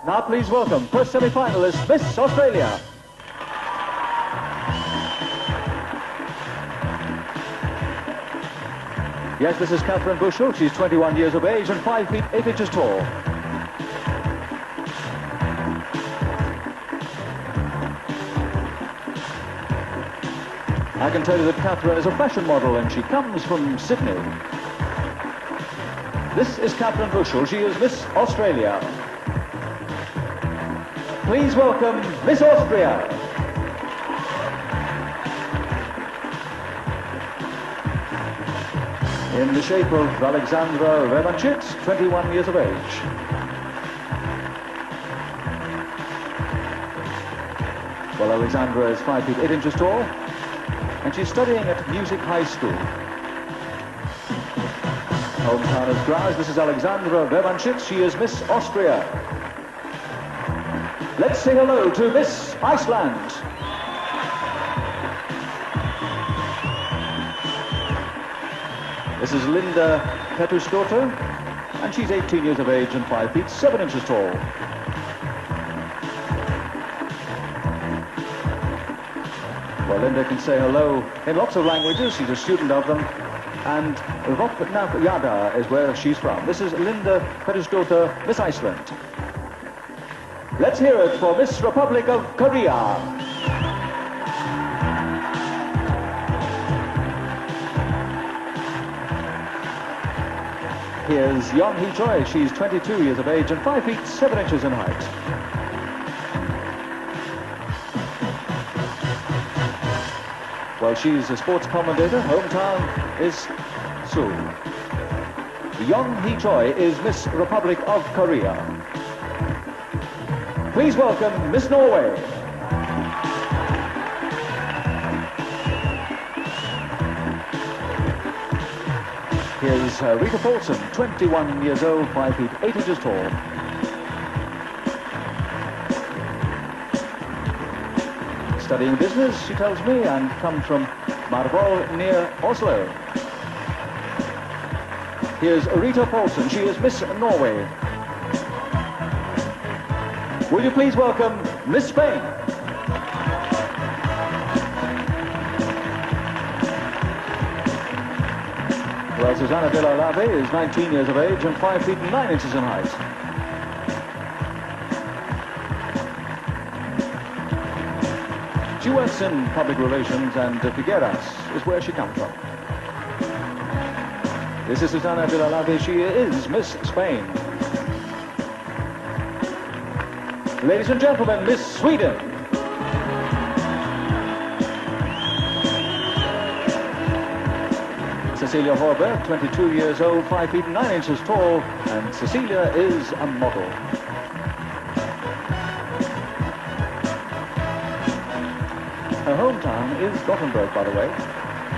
Now please welcome first semi-finalist, Miss Australia. Yes, this is Catherine Bushell. She's 21 years of age and 5 feet 8 inches tall. I can tell you that Catherine is a fashion model and she comes from Sydney. This is Catherine Bushell. She is Miss Australia. Please welcome Miss Austria. In the shape of Alexandra Revanchit, 21 years of age. Well, Alexandra is 5 feet 8 inches tall, and she's studying at Music High School. Hometown is Graz. This is Alexandra Revanchit. She is Miss Austria. Let's say hello to Miss Iceland. This is Linda Petusdottir, and she's 18 years of age and 5 feet 7 inches tall. Well, Linda can say hello in lots of languages. She's a student of them. And Vopnafjada is where she's from. This is Linda Petusdottir, Miss Iceland. Let's hear it for Miss Republic of Korea. Here's Yeon Hee Choi. She's 22 years of age and 5 feet 7 inches in height. Well, she's a sports commentator. Hometown is Seoul. Yeon Hee Choi is Miss Republic of Korea. Please welcome Miss Norway. Here's Rita Paulson, 21 years old, 5 feet 8 inches tall. Studying business, she tells me, and comes from Marvoll near Oslo. Here's Rita Paulson. She is Miss Norway. Will you please welcome Miss Spain? Well, Susanna de la Lave is 19 years of age and 5 feet 9 inches in height. She works in public relations, and Figueras is where she comes from. This is Susanna de la Lave. She is Miss Spain. Ladies and gentlemen, Miss Sweden. Cecilia Horberg, 22 years old, 5 feet 9 inches tall, and Cecilia is a model. Her hometown is Gothenburg, by the way.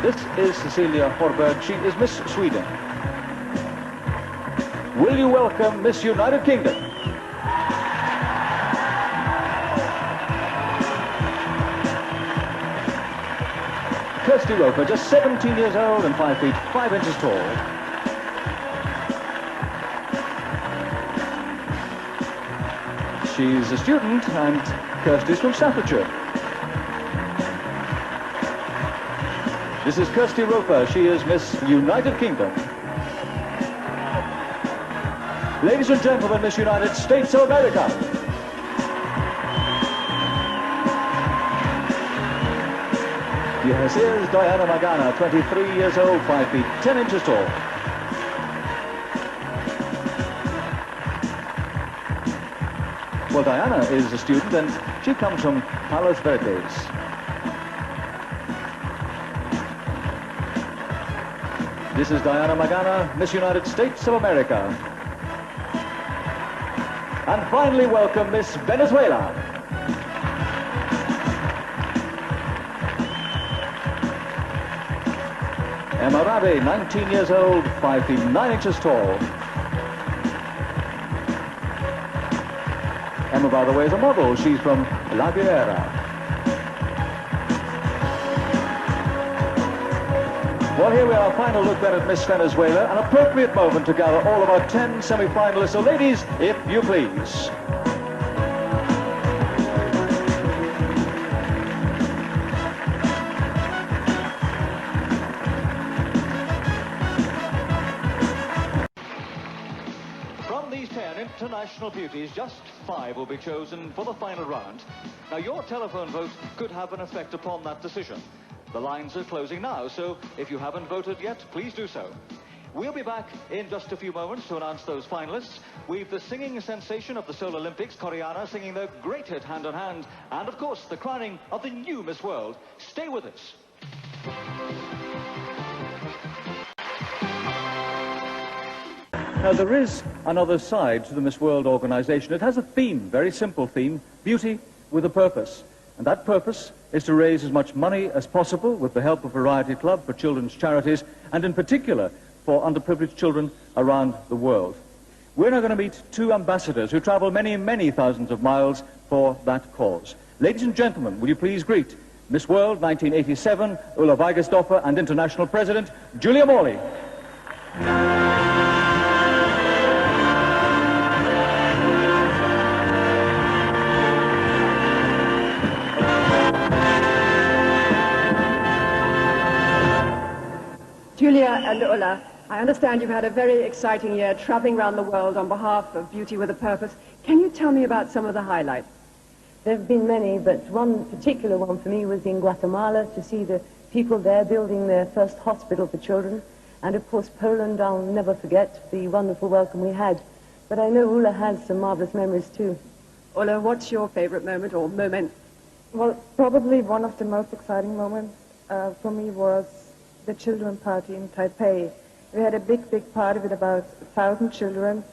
This is Cecilia Horberg. She is Miss Sweden. Will you welcome Miss United Kingdom? Kirsty Roper, just 17 years old and 5 feet 5 inches tall. She's a student, and Kirsty's from Staffordshire. This is Kirsty Roper. She is Miss United Kingdom. Ladies and gentlemen, Miss United States of America. Yes, here's Diana Magana, 23 years old, 5 feet 10 inches tall. Well, Diana is a student, and she comes from Palos Verdes. This is Diana Magana, Miss United States of America. And finally, welcome Miss Venezuela. Emma Rabi, 19 years old, 5 feet 9 inches tall. Emma, by the way, is a model. She's from La Guerra. Well, here we are, final look then at Miss Venezuela, an appropriate moment to gather all of our 10 semi-finalists. So ladies, if you please. From these 10 international beauties, just 5 will be chosen for the final round. Now, your telephone vote could have an effect upon that decision. The lines are closing now, so if you haven't voted yet, please do so. We'll be back in just a few moments to announce those finalists. We've the singing sensation of the Seoul Olympics, Koreana, singing their great hit Hand in Hand, and of course, the crowning of the new Miss World. Stay with us. Now, there is another side to the Miss World organization. It has a theme, very simple theme, beauty with a purpose. And that purpose is to raise as much money as possible with the help of Variety Club for children's charities, and in particular for underprivileged children around the world. We're now going to meet 2 ambassadors who travel many, many thousands of miles for that cause. Ladies and gentlemen, will you please greet Miss World 1987, Ulla Weigersdorfer, and International President Julia Morley. Julia and Ulla, I understand you've had a very exciting year traveling around the world on behalf of Beauty with a Purpose. Can you tell me about some of the highlights? There have been many, but one particular one for me was in Guatemala, to see the people there building their first hospital for children. And of course, Poland, I'll never forget the wonderful welcome we had. But I know Ulla has some marvelous memories too. Ulla, what's your favorite moment or moment? Well, probably one of the most exciting moments for me was the children party in Taipei. We had a big, big party with about 1,000 children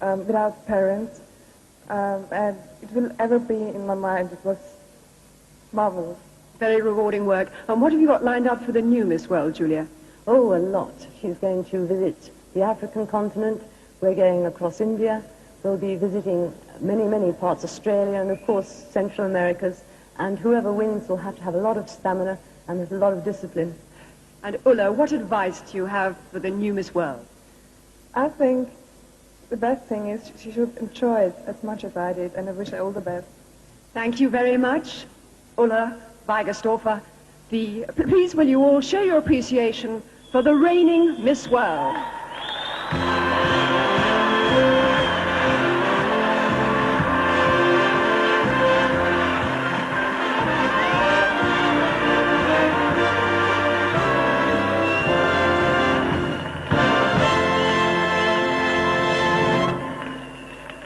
without parents. And it will ever be in my mind. It was marvelous. Very rewarding work. And what have you got lined up for the new Miss World, Julia? Oh, a lot. She's going to visit the African continent. We're going across India. We'll be visiting many, many parts, Australia, and of course, Central Americas. And whoever wins will have to have a lot of stamina and there's a lot of discipline. And Ulla, what advice do you have for the new Miss World? I think the best thing is she should enjoy it as much as I did, and I wish her all the best. Thank you very much, Ulla Weigersdorfer. Please will you all show your appreciation for the reigning Miss World.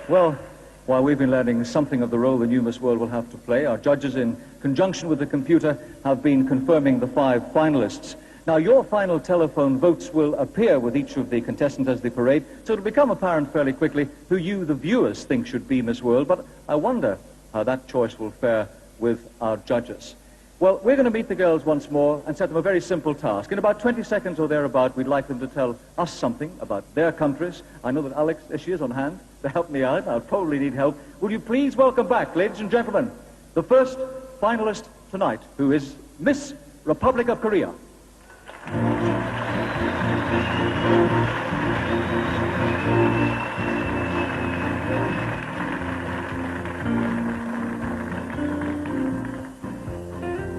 Well, while we've been learning something of the role the new Miss World will have to play, our judges, in conjunction with the computer, have been confirming the 5 finalists. Now, your final telephone votes will appear with each of the contestants as they parade, so it'll become apparent fairly quickly who you, the viewers, think should be Miss World, but I wonder how that choice will fare with our judges. Well, we're going to meet the girls once more and set them a very simple task. In about 20 seconds or thereabout, we'd like them to tell us something about their countries. I know that Alex, there she is on hand, to help me out. I'll probably need help. Will you please welcome back, ladies and gentlemen, the first finalist tonight, who is Miss Republic of Korea.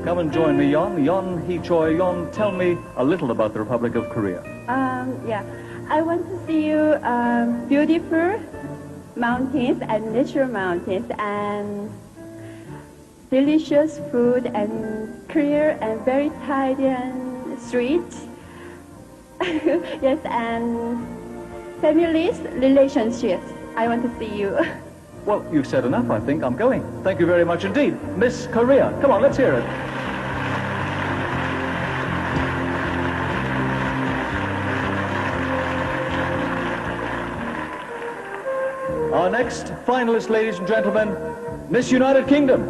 Come and join me, Yon. Yon Hee Choi. Yon, tell me a little about the Republic of Korea. Yeah, I want to see you beautiful mountains and natural mountains and delicious food and clear and very tidy and streets. Yes, and families, relationships. I want to see you. Well, you've said enough, I think. I'm going. Thank you very much indeed. Miss Korea, come on, let's hear it. Our next finalist, ladies and gentlemen, Miss United Kingdom.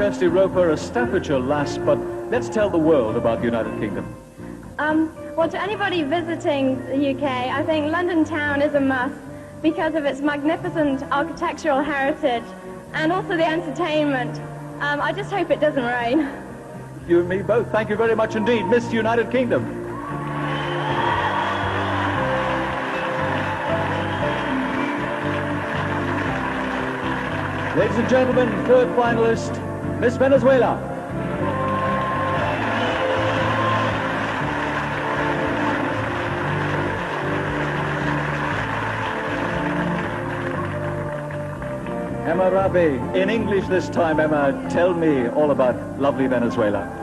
Kirsty Roper, a Staffordshire lass, but let's tell the world about the United Kingdom. Well, to anybody visiting the UK, I think London town is a must because of its magnificent architectural heritage and also the entertainment. I just hope it doesn't rain. You and me both. Thank you very much indeed, Miss United Kingdom. Ladies and gentlemen, third finalist, Miss Venezuela. Emma Rabi, in English this time, Emma, tell me all about lovely Venezuela.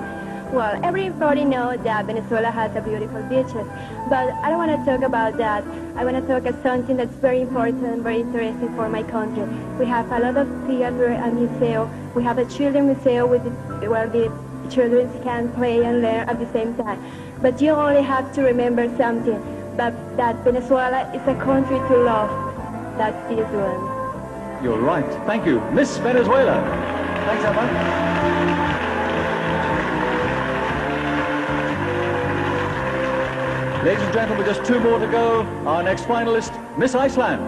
Well, everybody knows that Venezuela has a beautiful beaches, but I don't want to talk about that. I want to talk about something that's very important, very interesting for my country. We have a lot of theater and museum. We have a children's museum where the children can play and learn at the same time. But you only have to remember something, that Venezuela is a country to love. That's this one. You're right. Thank you. Miss Venezuela. Thanks, Emma. Ladies and gentlemen, just two more to go. Our next finalist, Miss Iceland.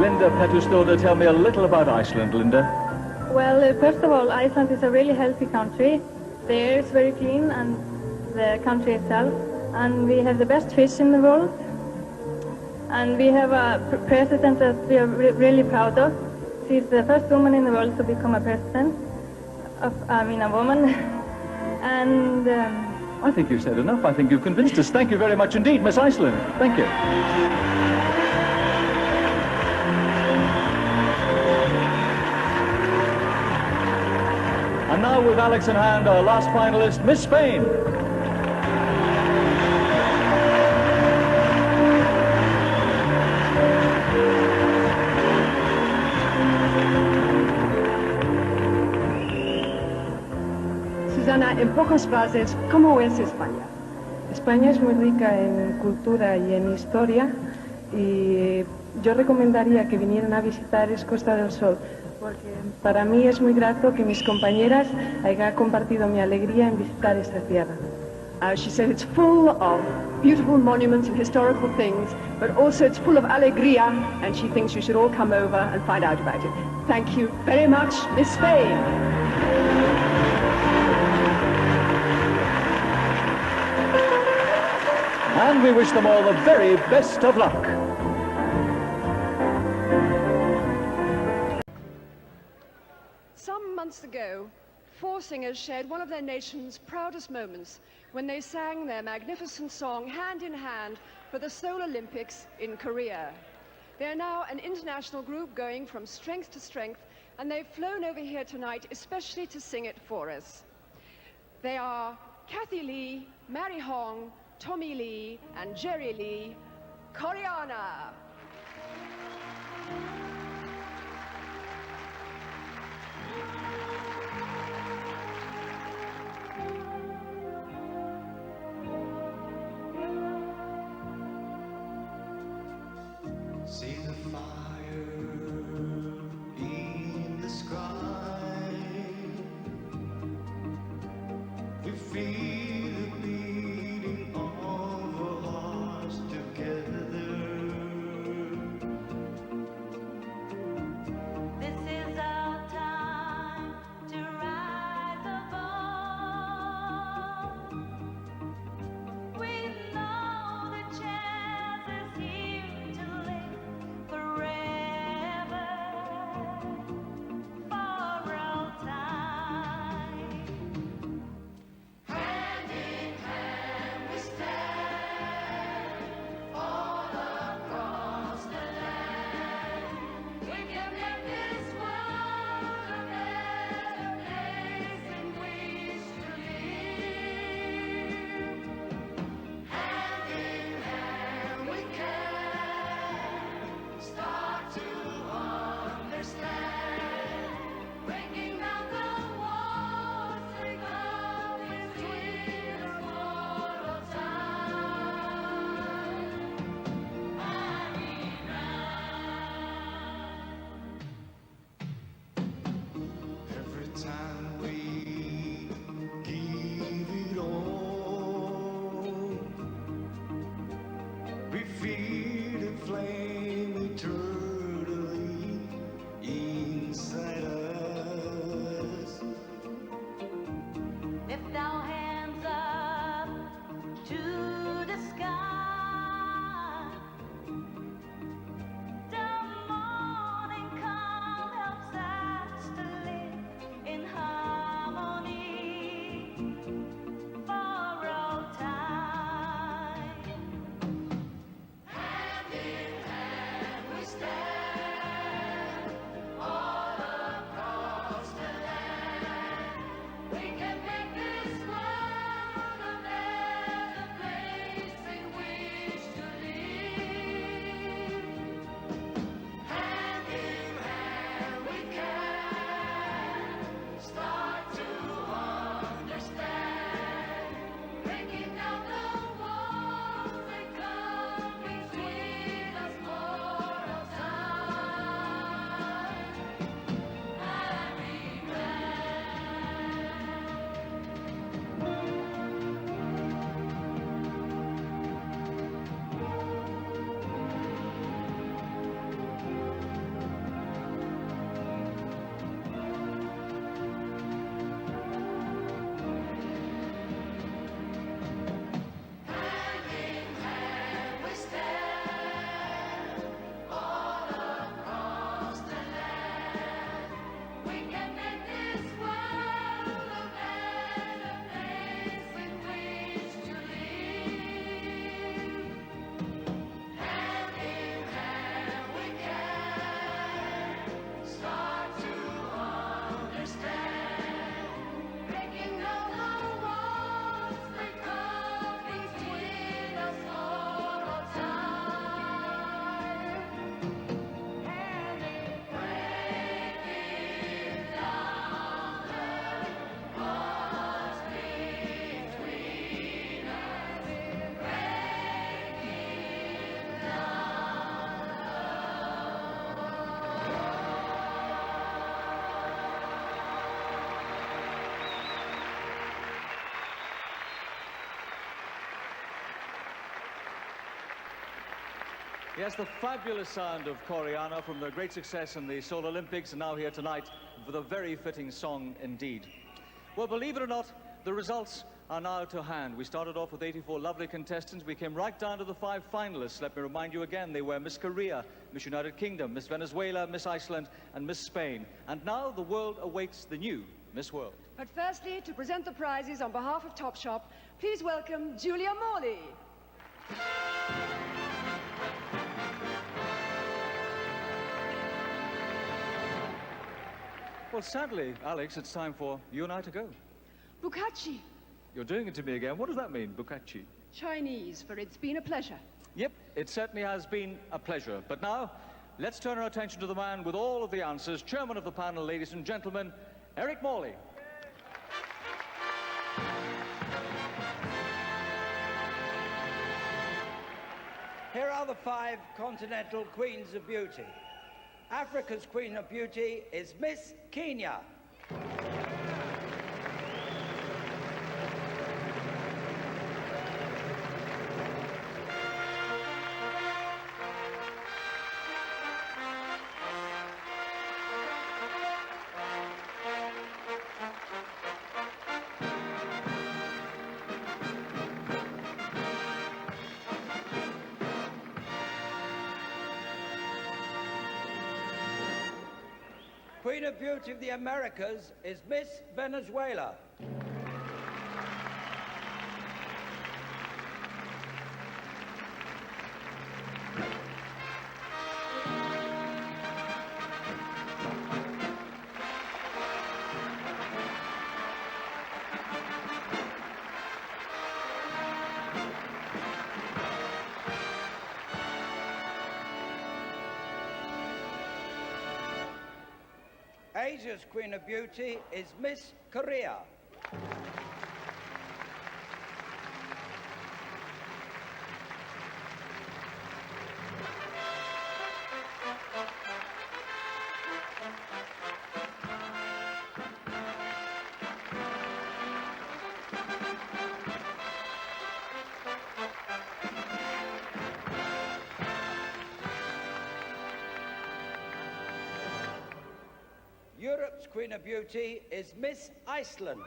Linda Petustorda, tell me a little about Iceland, Linda. Well, first of all, Iceland is a really healthy country. The air is very clean, and the country itself. And we have the best fish in the world. And we have a president that we are really proud of. She's the first woman in the world to become a president. A woman. And I think you've said enough. I think you've convinced us. Thank you very much indeed, Miss Iceland. Thank you. And now with Alex in hand, our last finalist, Miss Spain. Susana, en pocas frases, ¿cómo es España? España es muy rica en cultura y en historia, y yo recomendaría que vinieran a visitar Costa del Sol, porque para mí es muy grato que mis compañeras hayan compartido mi alegría en visitar esta tierra. She said it's full of beautiful monuments and historical things, but also it's full of alegría, and she thinks you should all come over and find out about it. Thank you very much, Miss Spain. And we wish them all the very best of luck. Some months ago, 4 singers shared one of their nation's proudest moments when they sang their magnificent song Hand in Hand for the Seoul Olympics in Korea. They are now an international group going from strength to strength, and they've flown over here tonight especially to sing it for us. They are Kathy Lee, Mary Hong, Tommy Lee, and Jerry Lee, Koreana. See the fire in the sky. We feel the beating of our hearts together. This is our time feel the flame eternally inside us. Lift our hands up to the sky. The morning calm helps us to live in harmony for all time. Hand in hand we stand all across the land. We can make this world a better place in which to live. Hand in hand we can start to understand, breaking down the walls that come between us for all time. Happy Hand in hand we stand all across the land. We can make this world a better place in which to live. Hand in hand we can start to understand, breaking down the walls that come between us for all time. And breaking down the walls between us, breaking Yes, the fabulous sound of Coriana from the great success in the Seoul Olympics, and now here tonight with a very fitting song indeed. Well, believe it or not, the results are now to hand. We started off with 84 lovely contestants. We came right down to the 5 finalists. Let me remind you again, they were Miss Korea, Miss United Kingdom, Miss Venezuela, Miss Iceland, and Miss Spain. And now the world awaits the new Miss World. But firstly, to present the prizes on behalf of Topshop, please welcome Julia Morley. Well, sadly, Alex, it's time for you and I to go. Bukachi, You're doing it to me again. What does that mean, Bukachi? Chinese for it's been a pleasure. Yep, it certainly has been a pleasure. But now, let's turn our attention to the man with all of the answers, chairman of the panel, ladies and gentlemen, Eric Morley. Here are the 5 continental queens of beauty. Africa's queen of beauty is Miss Kenya. Queen of Beauty of the Americas is Miss Venezuela. Asia's Queen of Beauty is Miss Korea. Queen of Beauty is Miss Iceland.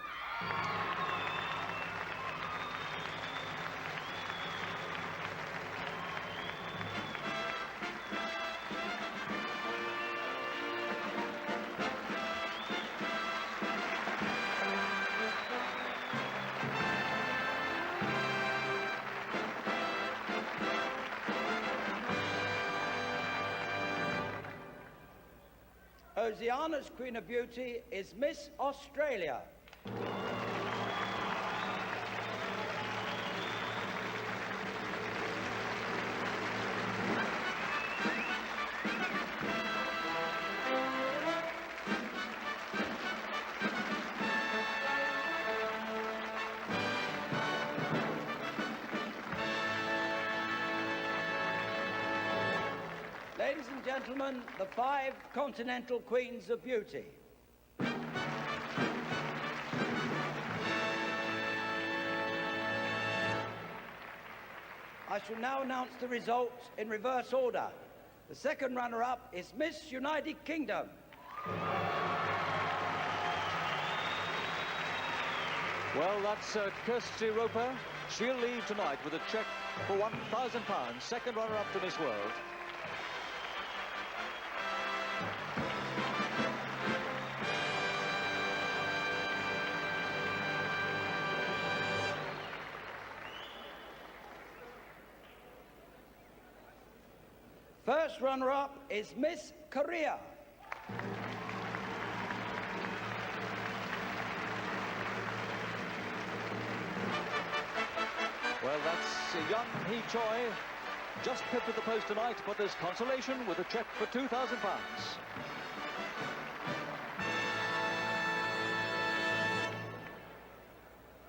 Oceania's Queen of Beauty is Miss Australia. Ladies and gentlemen, the 5 continental queens of beauty. I shall now announce the results in reverse order. The second runner-up is Miss United Kingdom. Well, that's Kirsty Roper. She'll leave tonight with a cheque for £1,000. Second runner-up to Miss World. First runner-up is Miss Korea. Well, that's young Hee Choi. Just pipped at the post tonight, but there's consolation with a cheque for £2,000.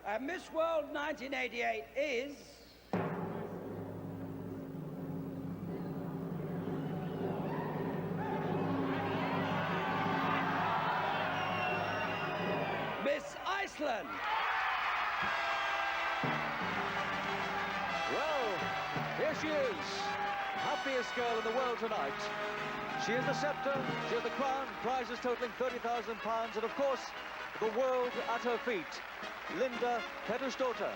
And Miss World 1988 is... Miss Iceland. Well, here she is, happiest girl in the world tonight. She has the sceptre, she has the crown, prizes totaling £30,000, and of course, the world at her feet. Linda Pettersdottir.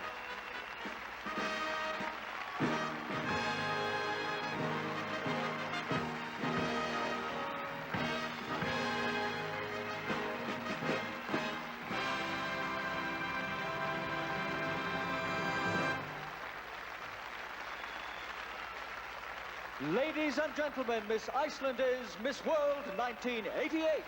Ladies and gentlemen, Miss Iceland is Miss World 1988.